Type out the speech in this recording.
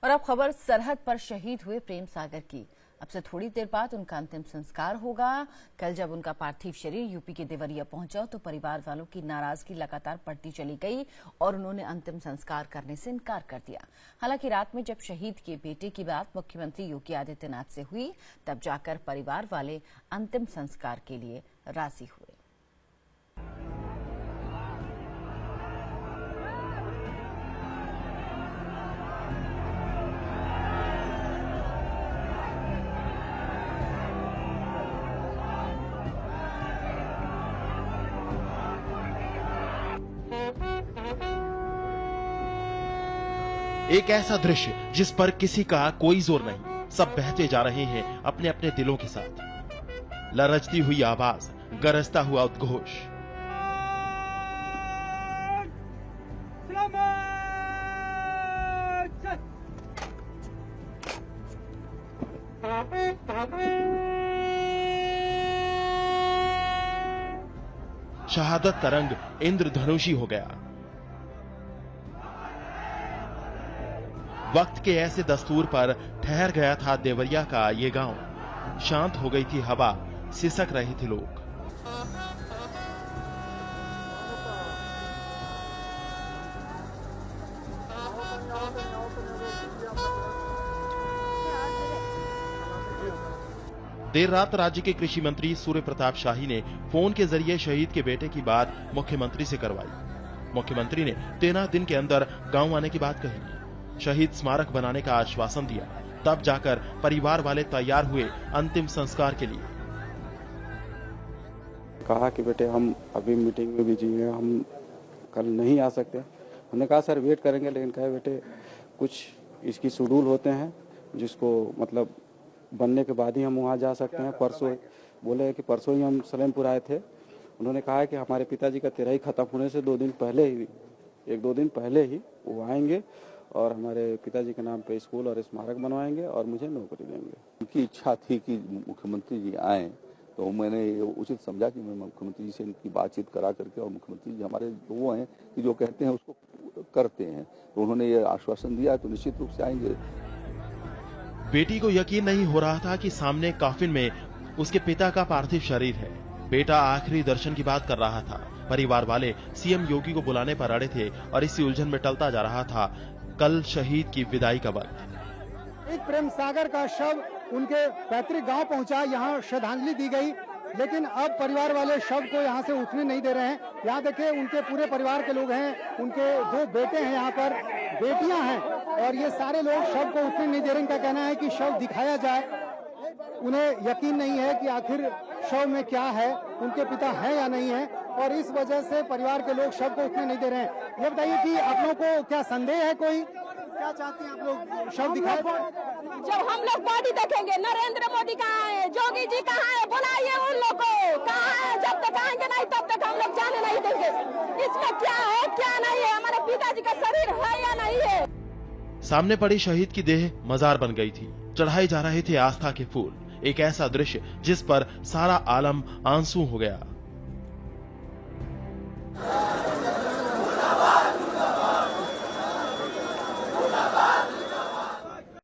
और अब खबर सरहद पर शहीद हुए प्रेम सागर की। अब से थोड़ी देर बाद उनका अंतिम संस्कार होगा। कल जब उनका पार्थिव शरीर यूपी के देवरिया पहुंचा तो परिवार वालों की नाराजगी लगातार बढ़ती चली गई और उन्होंने अंतिम संस्कार करने से इनकार कर दिया। हालांकि रात में जब शहीद के बेटे की बात मुख्यमंत्री योगी आदित्यनाथ से हुई तब जाकर परिवार वाले अंतिम संस्कार के लिए राजी हुए। एक ऐसा दृश्य जिस पर किसी का कोई जोर नहीं, सब बहते जा रहे हैं अपने अपने दिलों के साथ। लरजती हुई आवाज, गरजता हुआ उद्घोष। शहादत का रंग इंद्रधनुषी हो गया। वक्त के ऐसे दस्तूर पर ठहर गया था देवरिया का ये गांव। शांत हो गई थी हवा, सिसक रहे थे लोग। देर रात राज्य के कृषि मंत्री सूर्य प्रताप शाही ने फोन के जरिए शहीद के बेटे की बात मुख्यमंत्री से करवाई। मुख्यमंत्री ने 13 दिन के अंदर गांव आने की बात कही, शहीद स्मारक बनाने का आश्वासन दिया। तब जाकर परिवार वाले तैयार हुए अंतिम संस्कार के लिए। कहा कि बेटे हम अभी मीटिंग में बिजी हैं, हम कल नहीं आ सकते। हमने कहा सर वेट करेंगे, लेकिन कहा बेटे कुछ इसकी शेड्यूल होते हैं जिसको मतलब बनने के बाद ही हम वहाँ जा सकते हैं। परसों बोले कि परसों ही हम सलेमपुर आए थे। उन्होंने कहा है कि हमारे पिताजी का तेरही खत्म होने से 1-2 दिन पहले ही वो आएंगे और हमारे पिताजी के नाम पे स्कूल और स्मारक बनवाएंगे और मुझे नौकरी देंगे। उनकी इच्छा थी कि मुख्यमंत्री जी आए, तो मैंने ये उचित समझा कि मैं मुख्यमंत्री जी से इनकी बातचीत करा करके, और मुख्यमंत्री जी हमारे वो हैं कि जो कहते हैं उसको करते हैं, तो उन्होंने ये आश्वासन दिया तो निश्चित रूप से आएंगे। बेटी को यकीन नहीं हो रहा था कि सामने काफिन में उसके पिता का पार्थिव शरीर है। बेटा आखिरी दर्शन की बात कर रहा था। परिवार वाले सीएम योगी को बुलाने पर अड़े थे और इसी उलझन में टलता जा रहा था कल शहीद की विदाई का वक्त। एक प्रेम सागर का शव उनके पैतृक गांव पहुंचा, यहां श्रद्धांजलि दी गई, लेकिन अब परिवार वाले शव को यहां से उठने नहीं दे रहे हैं। यहां देखिए उनके पूरे परिवार के लोग हैं, उनके 2 बेटे हैं, यहाँ पर बेटियां हैं और ये सारे लोग शव को उठने नहीं दे रहे। इनका कहना है कि शव दिखाया जाए। उन्हें यकीन नहीं है कि आखिर शव में क्या है, उनके पिता हैं या नहीं है, और इस वजह से परिवार के लोग शव को उठने नहीं दे रहे हैं। ये बताइए कि आप लोगों को क्या संदेह है, कोई क्या चाहते हैं आप लोग शव दिखाए? जब हम लोग बॉडी देखेंगे, नरेंद्र मोदी कहाँ है, योगी जी कहाँ है, बुलाइए उन लोग को, कहाँ है? जब तक आएंगे नहीं तब तक हम लोग जाने नहीं देंगे। इसमें क्या है क्या नहीं है, हमारे पिताजी का शरीर है या नहीं है। सामने पड़ी शहीद की देह मजार बन गई थी। चढ़ाए जा रहे थे आस्था के फूल। एक ऐसा दृश्य जिस पर सारा आलम आंसू हो गया।